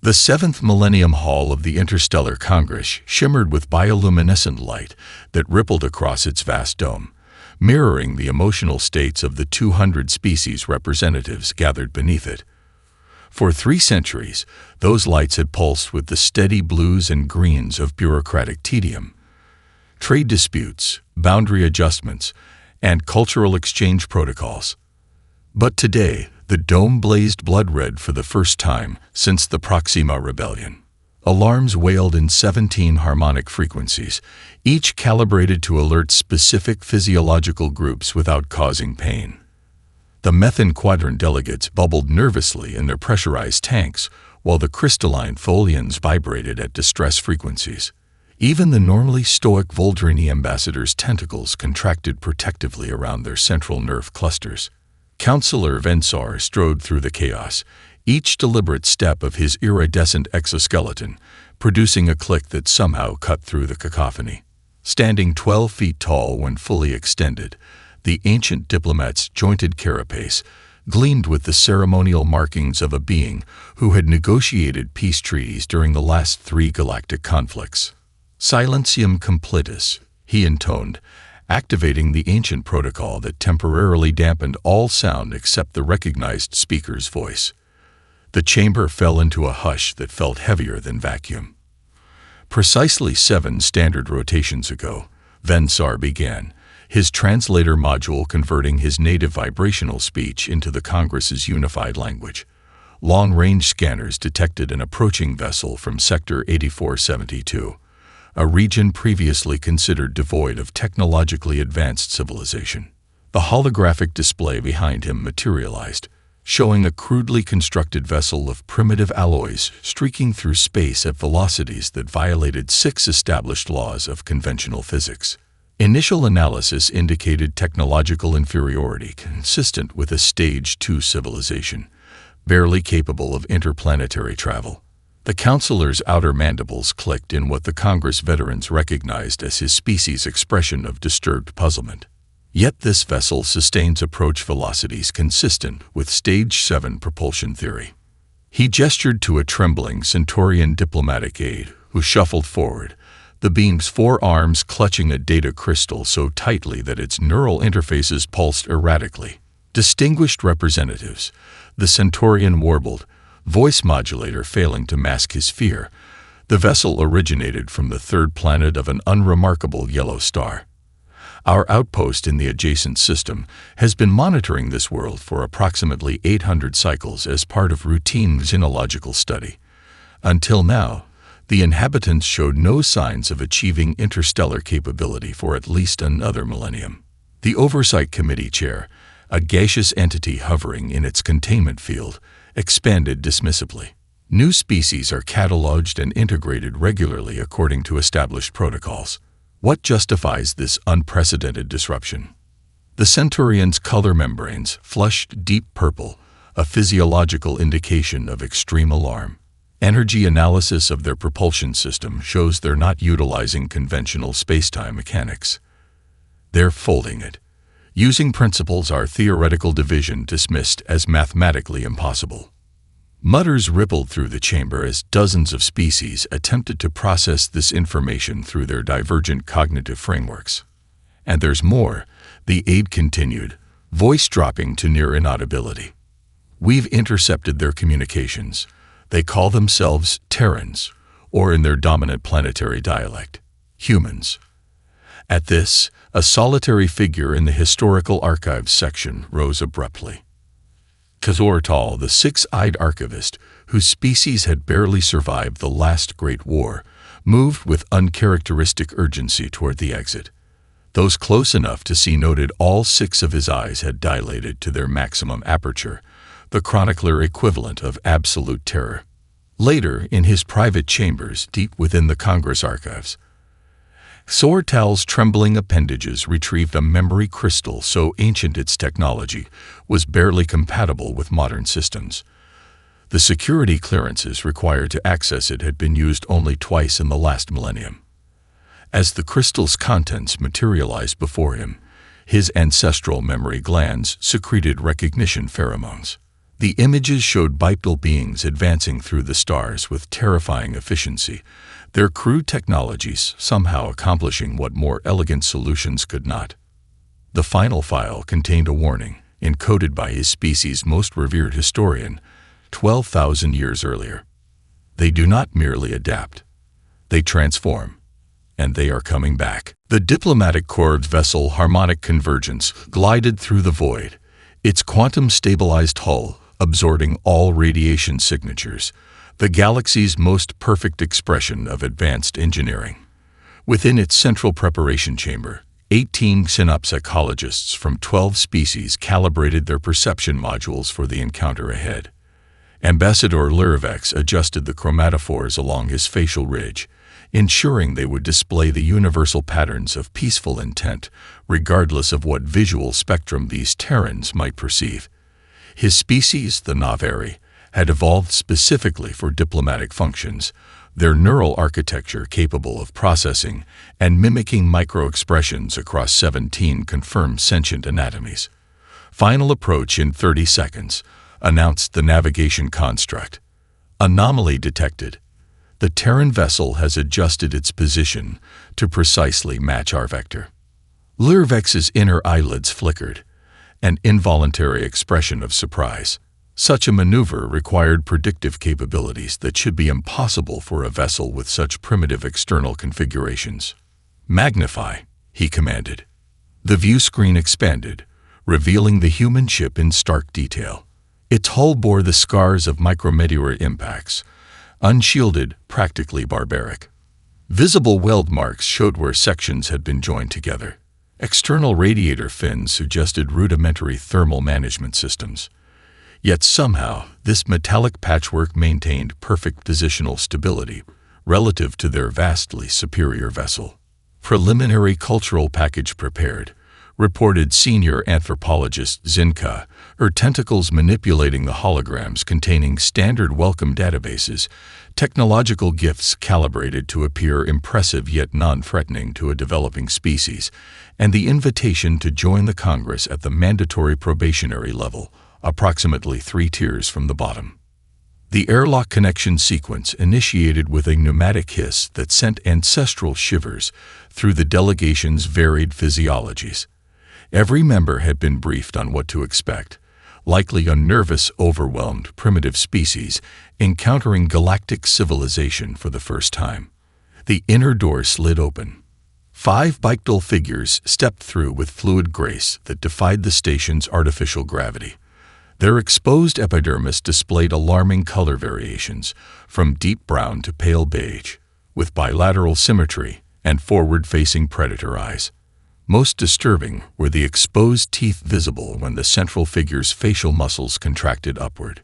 The seventh Millennium Hall of the Interstellar Congress shimmered with bioluminescent light that rippled across its vast dome, mirroring the emotional states of the 200 species representatives gathered beneath it. For 3 centuries, those lights had pulsed with the steady blues and greens of bureaucratic tedium. Trade disputes, boundary adjustments, and cultural exchange protocols. But today, the dome blazed blood-red for the first time since the Proxima Rebellion. Alarms wailed in 17 harmonic frequencies, each calibrated to alert specific physiological groups without causing pain. The Methane Quadrant delegates bubbled nervously in their pressurized tanks, while the crystalline Tholians vibrated at distress frequencies. Even the normally stoic Voldrini ambassadors' tentacles contracted protectively around their central nerve clusters. Counselor Vensar strode through the chaos, each deliberate step of his iridescent exoskeleton producing a click that somehow cut through the cacophony. Standing 12 feet tall when fully extended, the ancient diplomat's jointed carapace gleamed with the ceremonial markings of a being who had negotiated peace treaties during the last 3 galactic conflicts. Silentium completus, he intoned, activating the ancient protocol that temporarily dampened all sound except the recognized speaker's voice. The chamber fell into a hush that felt heavier than vacuum. Precisely 7 standard rotations ago, Vensar began, his translator module converting his native vibrational speech into the Congress's unified language. Long-range scanners detected an approaching vessel from Sector 8472. A region previously considered devoid of technologically advanced civilization. The holographic display behind him materialized, showing a crudely constructed vessel of primitive alloys streaking through space at velocities that violated 6 established laws of conventional physics. Initial analysis indicated technological inferiority consistent with a Stage 2 civilization, barely capable of interplanetary travel. The counselor's outer mandibles clicked in what the Congress veterans recognized as his species' expression of disturbed puzzlement. Yet this vessel sustains approach velocities consistent with Stage 7 propulsion theory. He gestured to a trembling Centaurian diplomatic aide who shuffled forward, the beam's 4 arms clutching a data crystal so tightly that its neural interfaces pulsed erratically. Distinguished representatives, the Centaurian warbled, voice modulator failing to mask his fear. The vessel originated from the 3rd planet of an unremarkable yellow star. Our outpost in the adjacent system has been monitoring this world for approximately 800 cycles as part of routine xenological study. Until now, the inhabitants showed no signs of achieving interstellar capability for at least another millennium. The Oversight Committee chair, a gaseous entity hovering in its containment field, expanded dismissively. New species are cataloged and integrated regularly according to established protocols. What justifies this unprecedented disruption? The Centaurians' color membranes flushed deep purple, a physiological indication of extreme alarm. Energy analysis of their propulsion system shows they're not utilizing conventional spacetime mechanics. They're folding it, using principles our theoretical division dismissed as mathematically impossible. Mutters rippled through the chamber as dozens of species attempted to process this information through their divergent cognitive frameworks. And there's more, the aide continued, voice dropping to near inaudibility. We've intercepted their communications. They call themselves Terrans, or in their dominant planetary dialect, humans. At this, a solitary figure in the Historical Archives section rose abruptly. Kazortal, the 6-eyed archivist, whose species had barely survived the last Great War, moved with uncharacteristic urgency toward the exit. Those close enough to see noted all 6 of his eyes had dilated to their maximum aperture, the chronicler equivalent of absolute terror. Later, in his private chambers deep within the Congress archives, Sortal's trembling appendages retrieved a memory crystal so ancient its technology was barely compatible with modern systems. The security clearances required to access it had been used only twice in the last millennium. As the crystal's contents materialized before him, his ancestral memory glands secreted recognition pheromones. The images showed bipedal beings advancing through the stars with terrifying efficiency, their crude technologies somehow accomplishing what more elegant solutions could not. The final file contained a warning, encoded by his species' most revered historian, 12,000 years earlier. They do not merely adapt. They transform. And they are coming back. The diplomatic corps vessel Harmonic Convergence glided through the void, its quantum-stabilized hull absorbing all radiation signatures, the galaxy's most perfect expression of advanced engineering. Within its central preparation chamber, 18 synopsychologists from 12 species calibrated their perception modules for the encounter ahead. Ambassador Lurvex adjusted the chromatophores along his facial ridge, ensuring they would display the universal patterns of peaceful intent, regardless of what visual spectrum these Terrans might perceive. His species, the Navari, had evolved specifically for diplomatic functions, their neural architecture capable of processing and mimicking micro-expressions across 17 confirmed sentient anatomies. Final approach in 30 seconds, announced the navigation construct. Anomaly detected. The Terran vessel has adjusted its position to precisely match our vector. Lurvex's inner eyelids flickered, an involuntary expression of surprise. Such a maneuver required predictive capabilities that should be impossible for a vessel with such primitive external configurations. "Magnify," he commanded. The view screen expanded, revealing the human ship in stark detail. Its hull bore the scars of micrometeor impacts, unshielded, practically barbaric. Visible weld marks showed where sections had been joined together. External radiator fins suggested rudimentary thermal management systems. Yet somehow, this metallic patchwork maintained perfect positional stability relative to their vastly superior vessel. "Preliminary cultural package prepared," reported senior anthropologist Zinka, her tentacles manipulating the holograms containing standard welcome databases, technological gifts calibrated to appear impressive yet non-threatening to a developing species, and the invitation to join the Congress at the mandatory probationary level, approximately 3 tiers from the bottom. The airlock connection sequence initiated with a pneumatic hiss that sent ancestral shivers through the delegation's varied physiologies. Every member had been briefed on what to expect, likely a nervous, overwhelmed, primitive species encountering galactic civilization for the first time. The inner door slid open. 5 bipedal figures stepped through with fluid grace that defied the station's artificial gravity. Their exposed epidermis displayed alarming color variations, from deep brown to pale beige, with bilateral symmetry and forward-facing predator eyes. Most disturbing were the exposed teeth visible when the central figure's facial muscles contracted upward.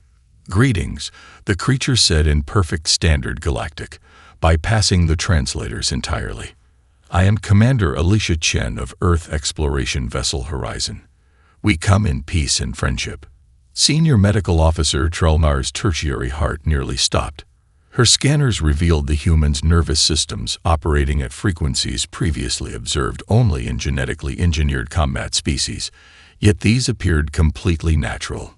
"Greetings," the creature said in perfect standard Galactic, bypassing the translators entirely. "I am Commander Alicia Chen of Earth Exploration Vessel Horizon. We come in peace and friendship." Senior Medical Officer Trelnar's tertiary heart nearly stopped. Her scanners revealed the human's nervous systems operating at frequencies previously observed only in genetically engineered combat species, yet these appeared completely natural.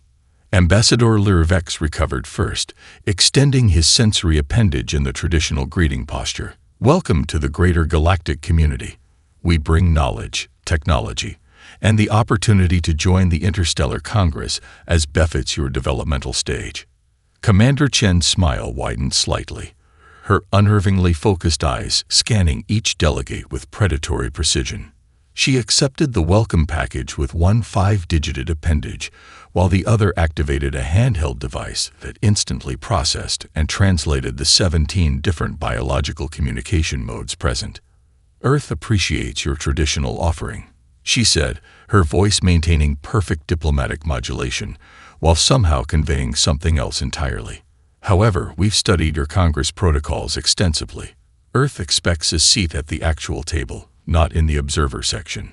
Ambassador Lurvex recovered first, extending his sensory appendage in the traditional greeting posture. "Welcome to the greater galactic community. We bring knowledge, technology, and the opportunity to join the Interstellar Congress as befits your developmental stage." Commander Chen's smile widened slightly, her unnervingly focused eyes scanning each delegate with predatory precision. She accepted the welcome package with one 5-digited appendage, while the other activated a handheld device that instantly processed and translated the 17 different biological communication modes present. "Earth appreciates your traditional offering," she said, her voice maintaining perfect diplomatic modulation, while somehow conveying something else entirely. "However, we've studied your Congress protocols extensively. Earth expects a seat at the actual table, not in the observer section."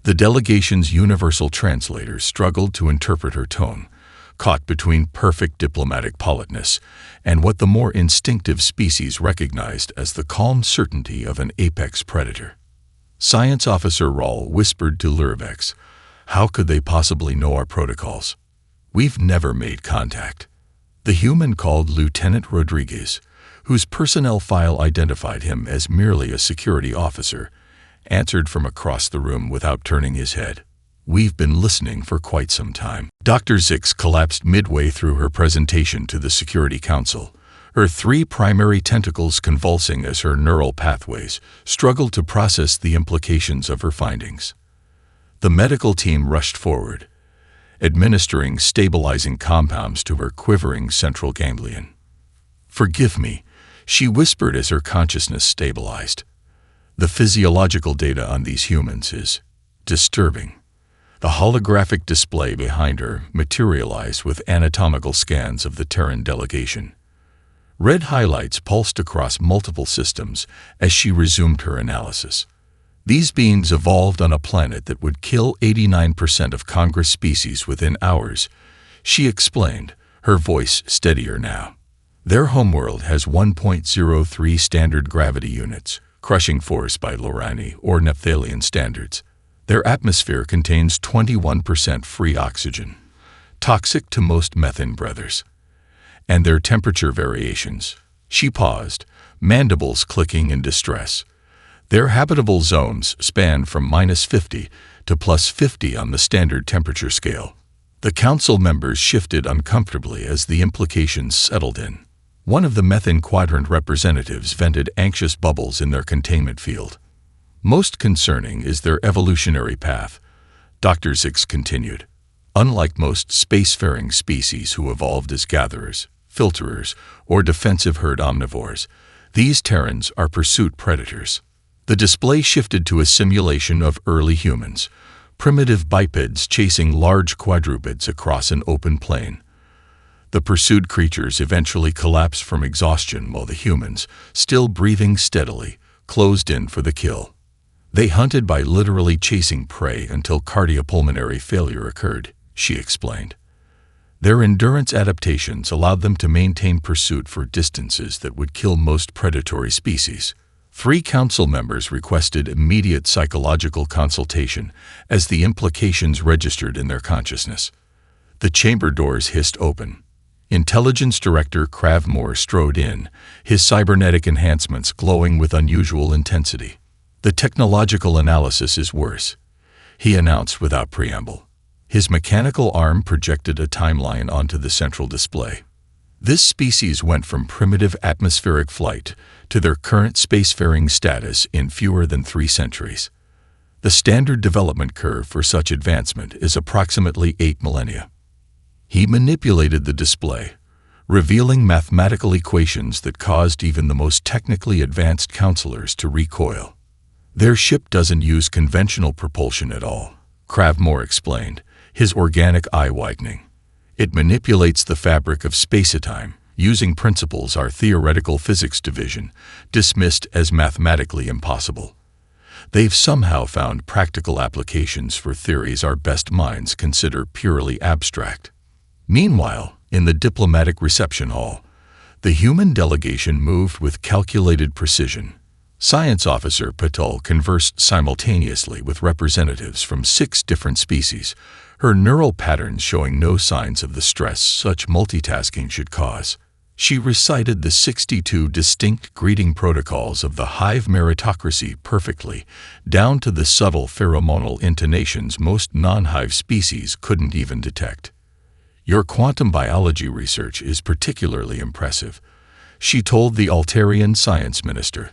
The delegation's universal translators struggled to interpret her tone, caught between perfect diplomatic politeness and what the more instinctive species recognized as the calm certainty of an apex predator. Science Officer Rawl whispered to Lurvex, "How could they possibly know our protocols? We've never made contact. The human called Lieutenant Rodriguez, whose personnel file identified him as merely a security officer, answered from across the room without turning his head. We've been listening for quite some time. Dr. Zix collapsed midway through her presentation to the Security Council, her three primary tentacles convulsing as her neural pathways struggled to process the implications of her findings. The medical team rushed forward, administering stabilizing compounds to her quivering central ganglion. "Forgive me," she whispered as her consciousness stabilized. "The physiological data on these humans is disturbing." The holographic display behind her materialized with anatomical scans of the Terran delegation. Red highlights pulsed across multiple systems as she resumed her analysis. These beings evolved on a planet that would kill 89% of Congress species within hours, she explained, her voice steadier now. Their homeworld has 1.03 standard gravity units, crushing force by Lorani or Nephthalian standards. Their atmosphere contains 21% free oxygen, toxic to most methane breathers. And their temperature variations. She paused, mandibles clicking in distress. Their habitable zones span from -50 to +50 on the standard temperature scale. The council members shifted uncomfortably as the implications settled in. One of the methane quadrant representatives vented anxious bubbles in their containment field. "Most concerning is their evolutionary path," Dr. Zix continued. "Unlike most spacefaring species who evolved as gatherers, filterers, or defensive herd omnivores, these Terrans are pursuit predators." The display shifted to a simulation of early humans, primitive bipeds chasing large quadrupeds across an open plain. The pursued creatures eventually collapsed from exhaustion while the humans, still breathing steadily, closed in for the kill. "They hunted by literally chasing prey until cardiopulmonary failure occurred," she explained. "Their endurance adaptations allowed them to maintain pursuit for distances that would kill most predatory species." 3 council members requested immediate psychological consultation as the implications registered in their consciousness. The chamber doors hissed open. Intelligence Director Krav Moore strode in, his cybernetic enhancements glowing with unusual intensity. "The technological analysis is worse," he announced without preamble. His mechanical arm projected a timeline onto the central display. "This species went from primitive atmospheric flight to their current spacefaring status in fewer than 3 centuries. The standard development curve for such advancement is approximately 8 millennia." He manipulated the display, revealing mathematical equations that caused even the most technically advanced counselors to recoil. "Their ship doesn't use conventional propulsion at all," Krav Moore explained, his organic eye widening. "It manipulates the fabric of space-time, using principles our theoretical physics division dismissed as mathematically impossible. They've somehow found practical applications for theories our best minds consider purely abstract." Meanwhile, in the diplomatic reception hall, the human delegation moved with calculated precision. Science Officer Patel conversed simultaneously with representatives from 6 different species, her neural patterns showing no signs of the stress such multitasking should cause. She recited the 62 distinct greeting protocols of the hive meritocracy perfectly, down to the subtle pheromonal intonations most non-hive species couldn't even detect. "Your quantum biology research is particularly impressive," she told the Altarian science minister.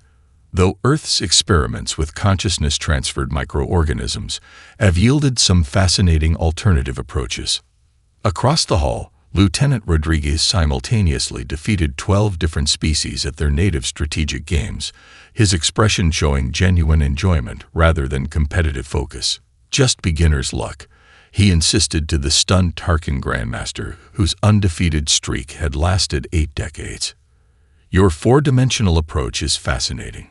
"Though Earth's experiments with consciousness-transferred microorganisms have yielded some fascinating alternative approaches." Across the hall, Lieutenant Rodriguez simultaneously defeated 12 different species at their native strategic games, his expression showing genuine enjoyment rather than competitive focus. "Just beginner's luck," he insisted to the stunned Tarkin Grandmaster, whose undefeated streak had lasted 8 decades. "Your 4-dimensional approach is fascinating.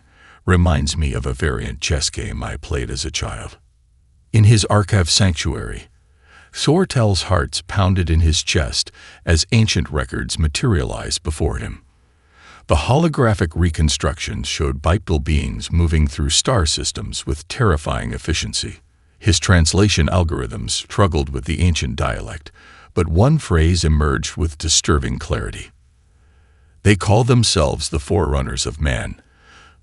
Reminds me of a variant chess game I played as a child." In his archive sanctuary, Sortel's hearts pounded in his chest as ancient records materialized before him. The holographic reconstructions showed bipedal beings moving through star systems with terrifying efficiency. His translation algorithms struggled with the ancient dialect, but one phrase emerged with disturbing clarity. They call themselves the forerunners of man,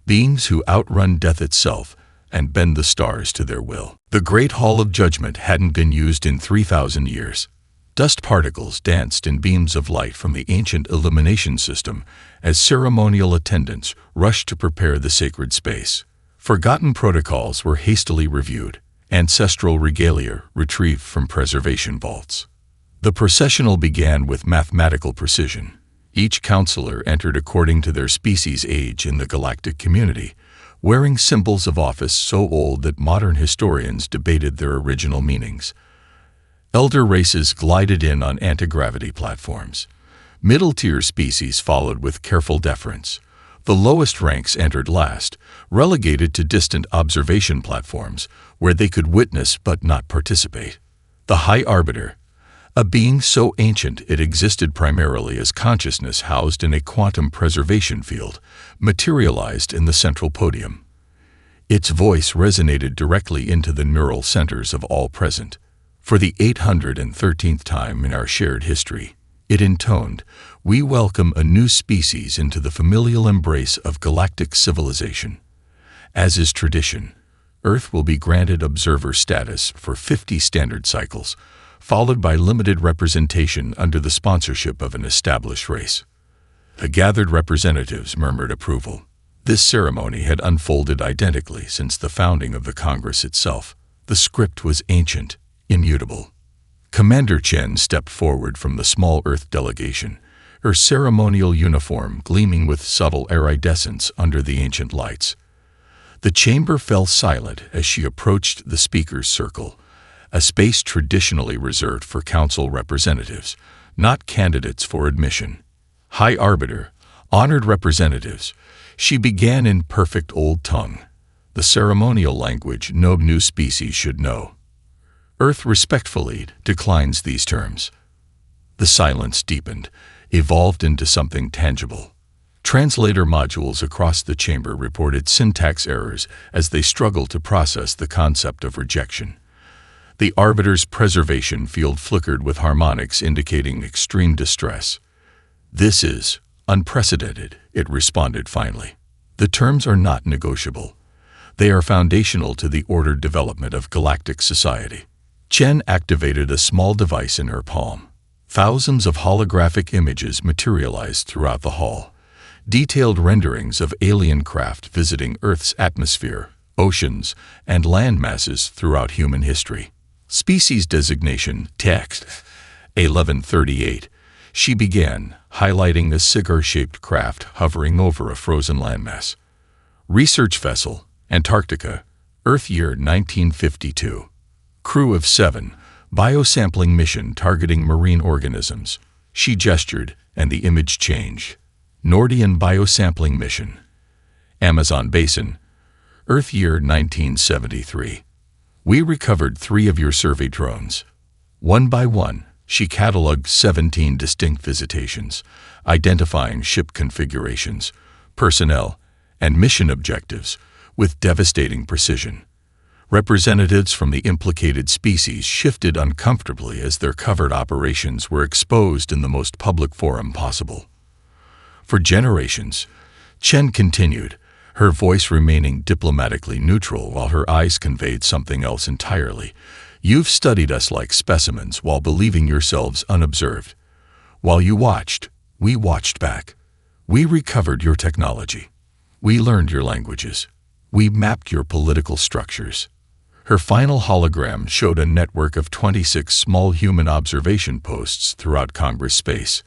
beings who outrun death itself and bend the stars to their will. The Great Hall of Judgment hadn't been used in 3,000 years. Dust particles danced in beams of light from the ancient illumination system as ceremonial attendants rushed to prepare the sacred space. Forgotten protocols were hastily reviewed, ancestral regalia retrieved from preservation vaults. The processional began with mathematical precision. Each counselor entered according to their species' age in the galactic community, wearing symbols of office so old that modern historians debated their original meanings. Elder races glided in on anti-gravity platforms. Middle-tier species followed with careful deference. The lowest ranks entered last, relegated to distant observation platforms where they could witness but not participate. The High Arbiter, a being so ancient it existed primarily as consciousness housed in a quantum preservation field, materialized in the central podium. Its voice resonated directly into the neural centers of all present. For the 813th time in our shared history, it intoned, "We welcome a new species into the familial embrace of galactic civilization." As is tradition, Earth will be granted observer status for 50 standard cycles, followed by limited representation under the sponsorship of an established race. The gathered representatives murmured approval. This ceremony had unfolded identically since the founding of the Congress itself. The script was ancient, immutable. Commander Chen stepped forward from the small Earth delegation, her ceremonial uniform gleaming with subtle iridescence under the ancient lights. The chamber fell silent as she approached the speaker's circle, a space traditionally reserved for council representatives, not candidates for admission. High Arbiter, honored representatives, she began in perfect old tongue, the ceremonial language no new species should know. Earth respectfully declines these terms. The silence deepened, evolved into something tangible. Translator modules across the chamber reported syntax errors as they struggled to process the concept of rejection. The Arbiter's preservation field flickered with harmonics indicating extreme distress. "This is unprecedented," it responded finally. "The terms are not negotiable. They are foundational to the ordered development of galactic society." Chen activated a small device in her palm. Thousands of holographic images materialized throughout the hall, detailed renderings of alien craft visiting Earth's atmosphere, oceans, and land masses throughout human history. Species designation, text, 1138. She began, highlighting a cigar-shaped craft hovering over a frozen landmass. Research vessel, Antarctica, Earth year 1952. Crew of 7, biosampling mission targeting marine organisms. She gestured, and the image changed. Nordian biosampling mission. Amazon Basin, Earth year 1973. We recovered 3 of your survey drones. One by one, she cataloged 17 distinct visitations, identifying ship configurations, personnel, and mission objectives with devastating precision. Representatives from the implicated species shifted uncomfortably as their covert operations were exposed in the most public forum possible. For generations, Chen continued, her voice remaining diplomatically neutral while her eyes conveyed something else entirely. "You've studied us like specimens while believing yourselves unobserved. While you watched, we watched back. We recovered your technology. We learned your languages. We mapped your political structures." Her final hologram showed a network of 26 small human observation posts throughout Congress space,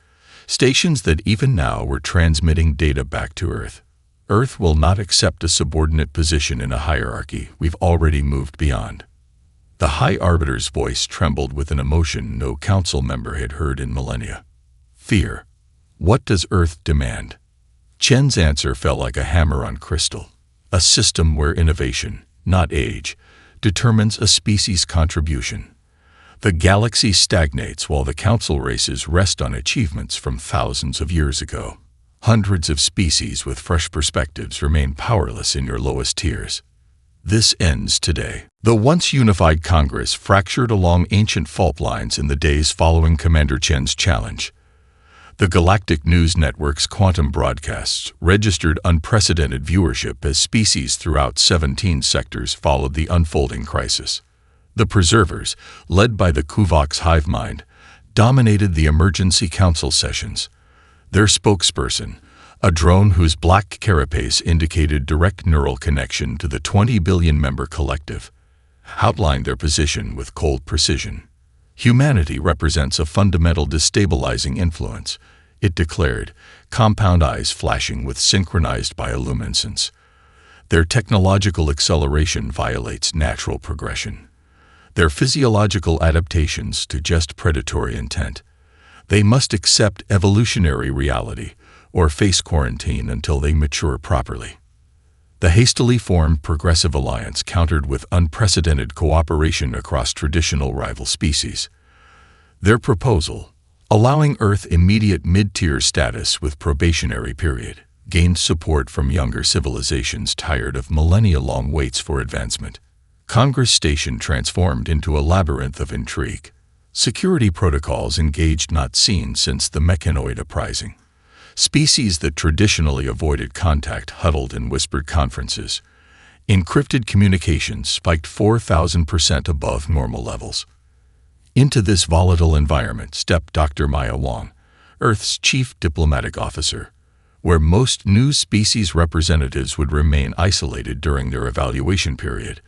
stations that even now were transmitting data back to Earth. Earth will not accept a subordinate position in a hierarchy we've already moved beyond. The High Arbiter's voice trembled with an emotion no council member had heard in millennia. Fear. What does Earth demand? Chen's answer fell like a hammer on crystal. A system where innovation, not age, determines a species' contribution. The galaxy stagnates while the council races rest on achievements from thousands of years ago. Hundreds of species with fresh perspectives remain powerless in your lowest tiers. This ends today. The once unified Congress fractured along ancient fault lines in the days following Commander Chen's challenge. The Galactic News Network's quantum broadcasts registered unprecedented viewership as species throughout 17 sectors followed the unfolding crisis. The Preservers, led by the Kuvok's hive mind, dominated the emergency council sessions. Their spokesperson, a drone whose black carapace indicated direct neural connection to the 20 billion member collective, outlined their position with cold precision. Humanity represents a fundamental destabilizing influence, it declared, compound eyes flashing with synchronized bioluminescence. Their technological acceleration violates natural progression. Their physiological adaptations suggest predatory intent. They must accept evolutionary reality or face quarantine until they mature properly. The hastily formed Progressive Alliance countered with unprecedented cooperation across traditional rival species. Their proposal, allowing Earth immediate mid-tier status with probationary period, gained support from younger civilizations tired of millennia-long waits for advancement. Congress Station transformed into a labyrinth of intrigue. Security protocols engaged not seen since the mechanoid uprising. Species that traditionally avoided contact huddled in whispered conferences. Encrypted communications spiked 4,000% above normal levels. Into this volatile environment stepped Dr. Maya Wong, Earth's chief diplomatic officer, where most new species representatives would remain isolated during their evaluation period.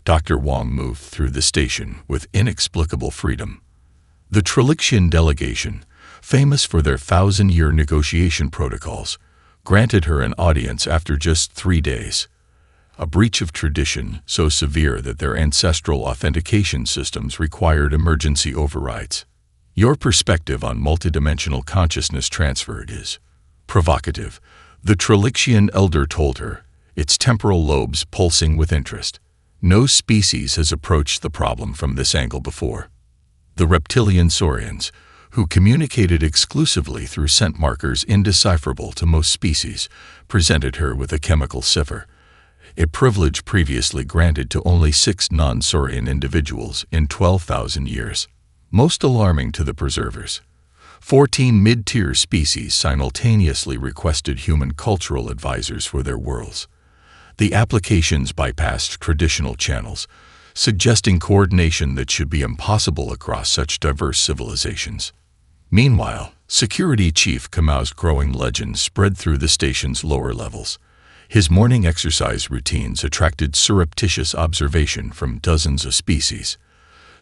Dr. Wong moved through the station with inexplicable freedom. The Trilixian delegation, famous for their 1,000-year negotiation protocols, granted her an audience after just 3 days. A breach of tradition so severe that their ancestral authentication systems required emergency overrides. Your perspective on multidimensional consciousness transferred is provocative, the Trilixian elder told her, its temporal lobes pulsing with interest. No species has approached the problem from this angle before. The reptilian saurians, who communicated exclusively through scent markers indecipherable to most species, presented her with a chemical cipher, a privilege previously granted to only 6 non-saurian individuals in 12,000 years. Most alarming to the Preservers, 14 mid-tier species simultaneously requested human cultural advisors for their worlds. The applications bypassed traditional channels, suggesting coordination that should be impossible across such diverse civilizations. Meanwhile, Security Chief Kamau's growing legend spread through the station's lower levels. His morning exercise routines attracted surreptitious observation from dozens of species.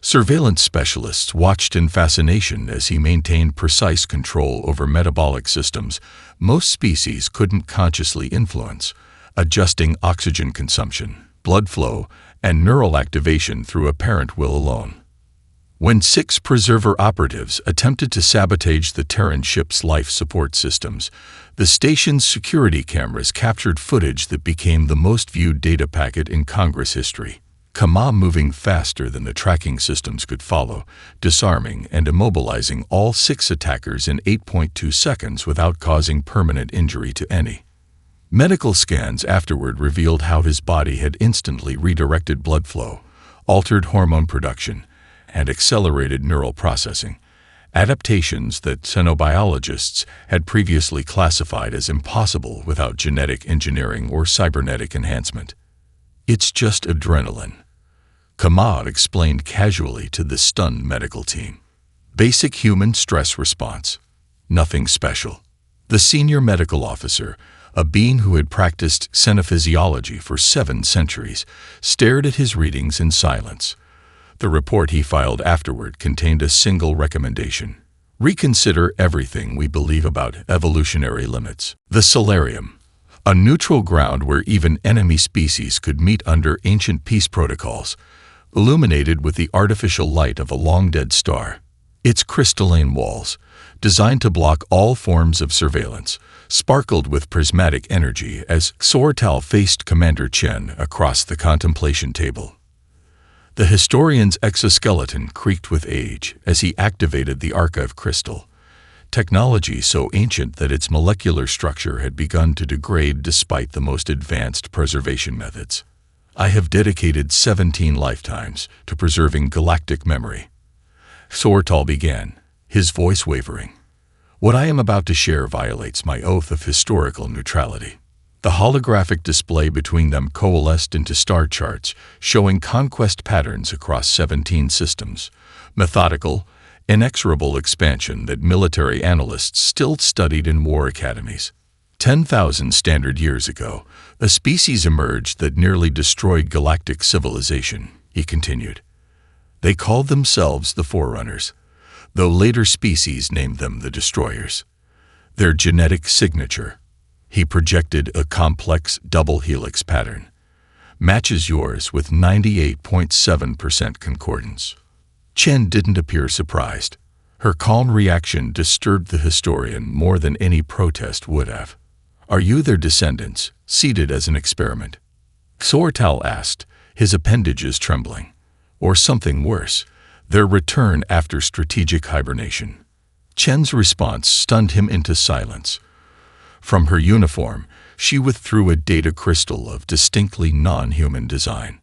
Surveillance specialists watched in fascination as he maintained precise control over metabolic systems most species couldn't consciously influence, adjusting oxygen consumption, blood flow, and neural activation through apparent will alone. When 6 Preserver operatives attempted to sabotage the Terran ship's life support systems, the station's security cameras captured footage that became the most viewed data packet in Congress history. Kamau moving faster than the tracking systems could follow, disarming and immobilizing all 6 attackers in 8.2 seconds without causing permanent injury to any. Medical scans afterward revealed how his body had instantly redirected blood flow, altered hormone production, and accelerated neural processing, adaptations that xenobiologists had previously classified as impossible without genetic engineering or cybernetic enhancement. It's just adrenaline, Kamau explained casually to the stunned medical team. Basic human stress response. Nothing special. The senior medical officer, a being who had practiced xenophysiology for 7 centuries, stared at his readings in silence. The report he filed afterward contained a single recommendation. Reconsider everything we believe about evolutionary limits. The Solarium, a neutral ground where even enemy species could meet under ancient peace protocols, illuminated with the artificial light of a long-dead star. Its crystalline walls, designed to block all forms of surveillance, sparkled with prismatic energy as Xortal faced Commander Chen across the contemplation table. The historian's exoskeleton creaked with age as he activated the archive crystal, technology so ancient that its molecular structure had begun to degrade despite the most advanced preservation methods. I have dedicated 17 lifetimes to preserving galactic memory. Sortal began, his voice wavering. What I am about to share violates my oath of historical neutrality. The holographic display between them coalesced into star charts showing conquest patterns across 17 systems, methodical, inexorable expansion that military analysts still studied in war academies. 10,000 standard years ago, a species emerged that nearly destroyed galactic civilization, he continued. They called themselves the Forerunners, though later species named them the Destroyers. Their genetic signature, he projected a complex double helix pattern, matches yours with 98.7% concordance. Chen didn't appear surprised. Her calm reaction disturbed the historian more than any protest would have. Are you their descendants, seated as an experiment? Sortal asked, his appendages trembling. Or something worse, their return after strategic hibernation. Chen's response stunned him into silence. From her uniform, she withdrew a data crystal of distinctly non-human design.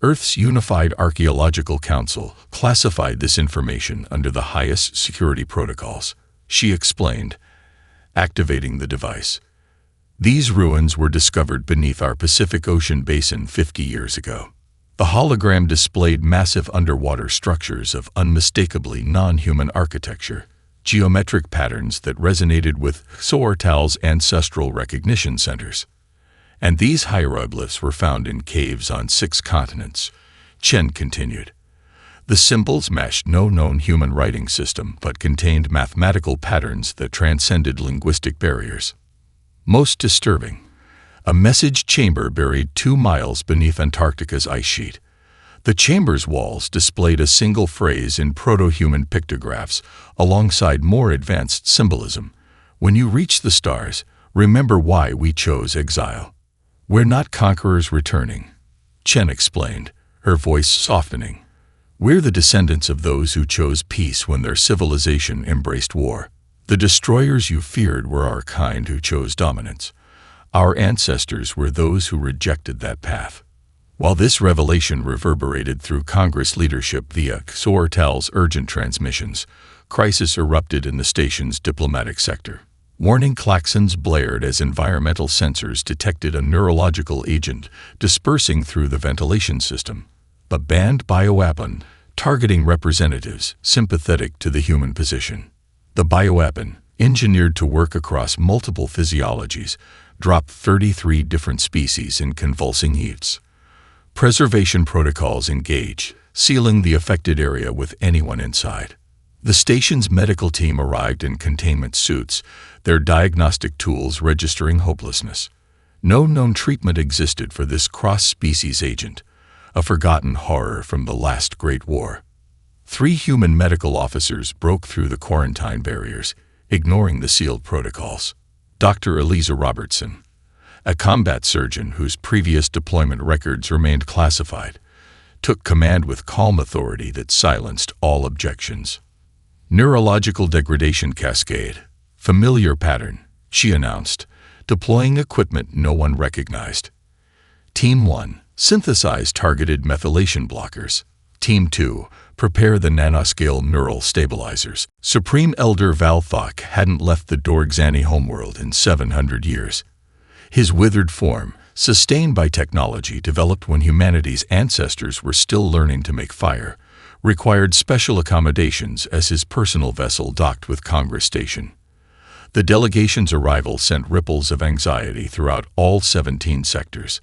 Earth's Unified Archaeological Council classified this information under the highest security protocols, she explained, activating the device. These ruins were discovered beneath our Pacific Ocean basin 50 years ago. The hologram displayed massive underwater structures of unmistakably non-human architecture, geometric patterns that resonated with Sortal's ancestral recognition centers. And these hieroglyphs were found in caves on 6 continents, Chen continued. The symbols matched no known human writing system but contained mathematical patterns that transcended linguistic barriers. Most disturbing, a message chamber buried 2 miles beneath Antarctica's ice sheet. The chamber's walls displayed a single phrase in proto-human pictographs alongside more advanced symbolism. When you reach the stars, remember why we chose exile. We're not conquerors returning, Chen explained, her voice softening. We're the descendants of those who chose peace when their civilization embraced war. The destroyers you feared were our kind who chose dominance. Our ancestors were those who rejected that path. While this revelation reverberated through Congress leadership via Sortal's urgent transmissions, crisis erupted in the station's diplomatic sector. Warning klaxons blared as environmental sensors detected a neurological agent dispersing through the ventilation system, a banned bioweapon targeting representatives sympathetic to the human position. The bioweapon, engineered to work across multiple physiologies, dropped 33 different species in convulsing heats. Preservation protocols engaged, sealing the affected area with anyone inside. The station's medical team arrived in containment suits, their diagnostic tools registering hopelessness. No known treatment existed for this cross-species agent, a forgotten horror from the last Great War. 3 human medical officers broke through the quarantine barriers, ignoring the sealed protocols. Dr. Eliza Robertson, a combat surgeon whose previous deployment records remained classified, took command with calm authority that silenced all objections. Neurological degradation cascade, familiar pattern, she announced, deploying equipment no one recognized. Team 1, synthesize targeted methylation blockers. Team 2, prepare the nanoscale neural stabilizers. Supreme Elder Valthok hadn't left the Dorgzani homeworld in 700 years. His withered form, sustained by technology developed when humanity's ancestors were still learning to make fire, required special accommodations as his personal vessel docked with Congress Station. The delegation's arrival sent ripples of anxiety throughout all 17 sectors.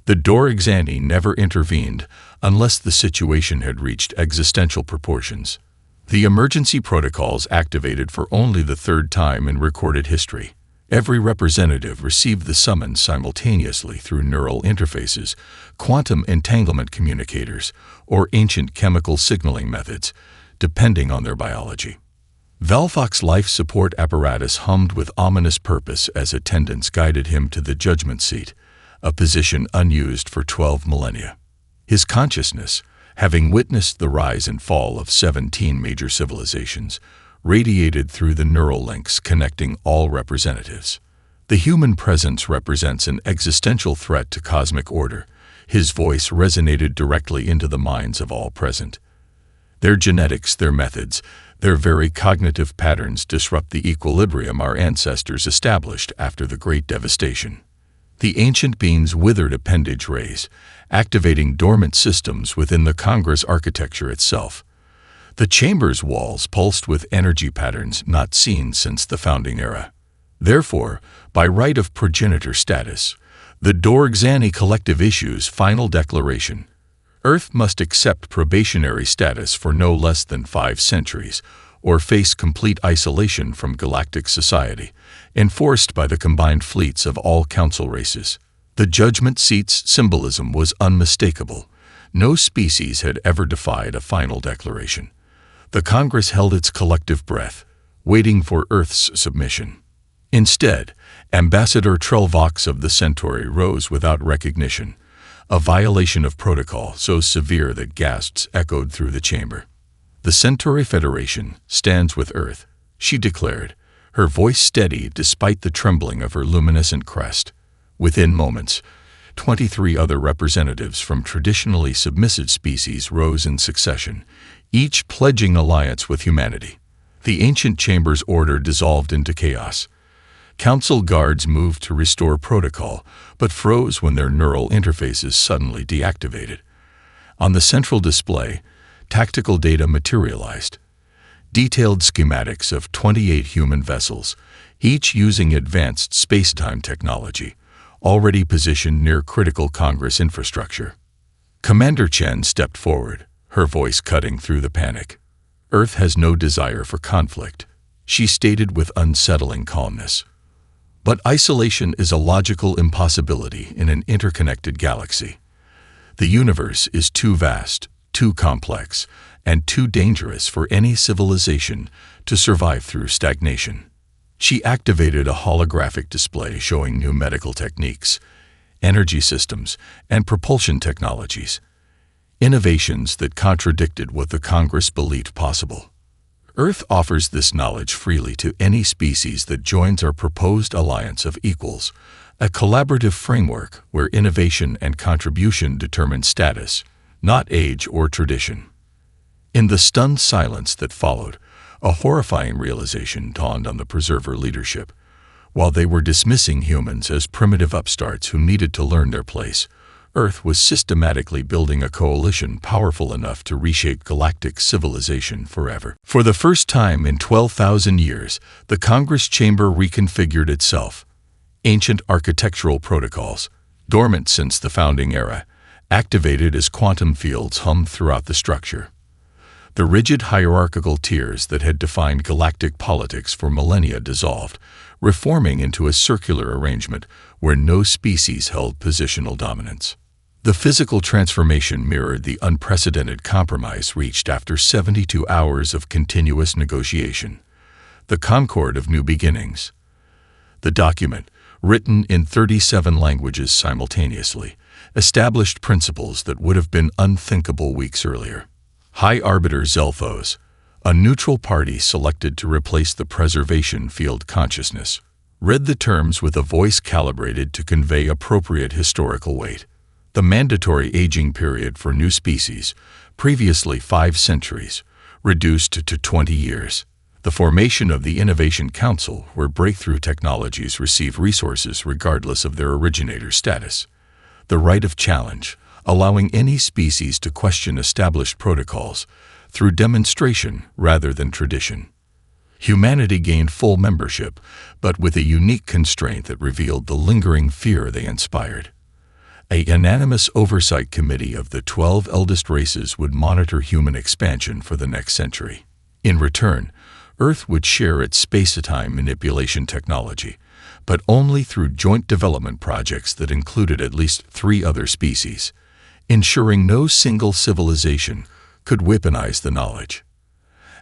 The Dorgzani never intervened unless the situation had reached existential proportions. The emergency protocols activated for only the 3rd time in recorded history. Every representative received the summons simultaneously through neural interfaces, quantum entanglement communicators, or ancient chemical signaling methods, depending on their biology. Valthok's life support apparatus hummed with ominous purpose as attendants guided him to the judgment seat, a position unused for 12 millennia. His consciousness, having witnessed the rise and fall of 17 major civilizations, radiated through the neural links connecting all representatives. The human presence represents an existential threat to cosmic order, His voice resonated directly into the minds of all present. Their genetics, their methods, their very cognitive patterns disrupt the equilibrium our ancestors established after the Great Devastation. The ancient beings withered appendage rays, activating dormant systems within the Congress architecture itself. The chamber's walls pulsed with energy patterns not seen since the founding era. Therefore, by right of progenitor status, the Dorgzani Collective issues final declaration. Earth must accept probationary status for no less than 5 centuries, or face complete isolation from galactic society, enforced by the combined fleets of all council races. The judgment seat's symbolism was unmistakable. No species had ever defied a final declaration. The Congress held its collective breath, waiting for Earth's submission. Instead, Ambassador Trelvox of the Centauri rose without recognition, a violation of protocol so severe that gasps echoed through the chamber. "The Centauri Federation stands with Earth," she declared, her voice steady despite the trembling of her luminescent crest. Within moments, 23 other representatives from traditionally submissive species rose in succession, each pledging alliance with humanity. The ancient chamber's order dissolved into chaos. Council guards moved to restore protocol, but froze when their neural interfaces suddenly deactivated. On the central display, tactical data materialized. Detailed schematics of 28 human vessels, each using advanced space-time technology, already positioned near critical Congress infrastructure. Commander Chen stepped forward, her voice cutting through the panic. "Earth has no desire for conflict," she stated with unsettling calmness. "But isolation is a logical impossibility in an interconnected galaxy. The universe is too vast, too complex, and too dangerous for any civilization to survive through stagnation." She activated a holographic display showing new medical techniques, energy systems, and propulsion technologies, innovations that contradicted what the Congress believed possible. Earth offers this knowledge freely to any species that joins our proposed alliance of equals, a collaborative framework where innovation and contribution determine status, not age or tradition. In the stunned silence that followed, a horrifying realization dawned on the Preserver leadership. While they were dismissing humans as primitive upstarts who needed to learn their place, Earth was systematically building a coalition powerful enough to reshape galactic civilization forever. For the first time in 12,000 years, the Congress chamber reconfigured itself. Ancient architectural protocols, dormant since the founding era, activated as quantum fields hummed throughout the structure. The rigid hierarchical tiers that had defined galactic politics for millennia dissolved, reforming into a circular arrangement where no species held positional dominance. The physical transformation mirrored the unprecedented compromise reached after 72 hours of continuous negotiation. The Concord of New Beginnings. The document, written in 37 languages simultaneously, established principles that would have been unthinkable weeks earlier. High Arbiter Zelphos, a neutral party selected to replace the preservation field consciousness, read the terms with a voice calibrated to convey appropriate historical weight. The mandatory aging period for new species, previously 5 centuries, reduced to 20 years. The formation of the Innovation Council, where breakthrough technologies receive resources regardless of their originator status. The right of challenge, allowing any species to question established protocols through demonstration rather than tradition. Humanity gained full membership, but with a unique constraint that revealed the lingering fear they inspired. A unanimous oversight committee of the 12 eldest races would monitor human expansion for the next century. In return, Earth would share its space-time manipulation technology, but only through joint development projects that included at least 3 other species, ensuring no single civilization could weaponize the knowledge.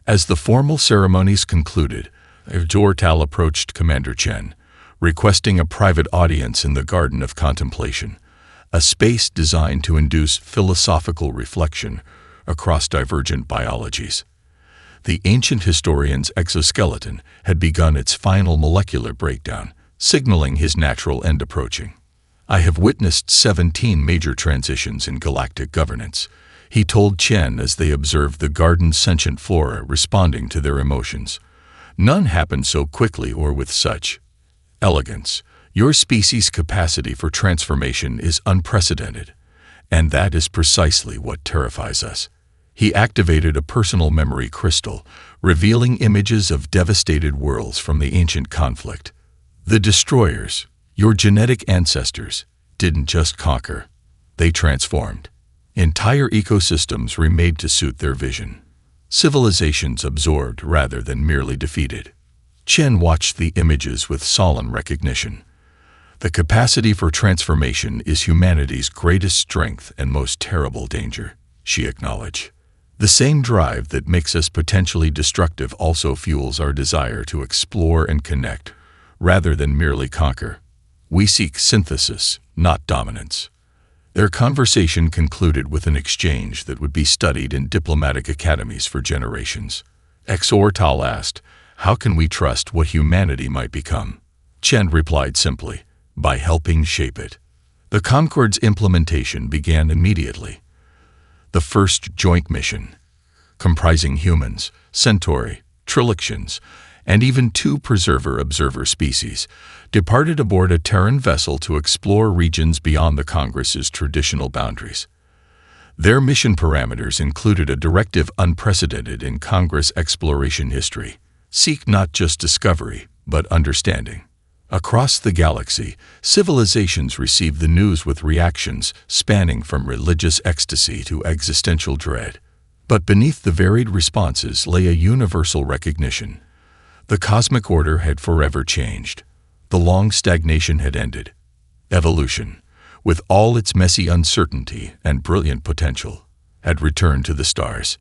As the formal ceremonies concluded, Jortal approached Commander Chen, requesting a private audience in the Garden of Contemplation, a space designed to induce philosophical reflection across divergent biologies. The ancient historian's exoskeleton had begun its final molecular breakdown, signaling his natural end approaching. I have witnessed 17 major transitions in galactic governance, he told Chen as they observed the garden's sentient flora responding to their emotions. None happened so quickly or with such elegance. Your species' capacity for transformation is unprecedented, and that is precisely what terrifies us. He activated a personal memory crystal, revealing images of devastated worlds from the ancient conflict. The destroyers, your genetic ancestors, didn't just conquer, they transformed. Entire ecosystems remade to suit their vision. Civilizations absorbed rather than merely defeated. Chen watched the images with solemn recognition. The capacity for transformation is humanity's greatest strength and most terrible danger, she acknowledged. The same drive that makes us potentially destructive also fuels our desire to explore and connect, rather than merely conquer. We seek synthesis, not dominance. Their conversation concluded with an exchange that would be studied in diplomatic academies for generations. Exortal asked, "How can we trust what humanity might become?" Chen replied simply, "By helping shape it." The Concord's implementation began immediately. The first joint mission, comprising humans, Centauri, Trilixians, and even 2 preserver-observer species, departed aboard a Terran vessel to explore regions beyond the Congress's traditional boundaries. Their mission parameters included a directive unprecedented in Congress exploration history: seek not just discovery, but understanding. Across the galaxy, civilizations received the news with reactions spanning from religious ecstasy to existential dread. But beneath the varied responses lay a universal recognition. The cosmic order had forever changed. The long stagnation had ended. Evolution, with all its messy uncertainty and brilliant potential, had returned to the stars.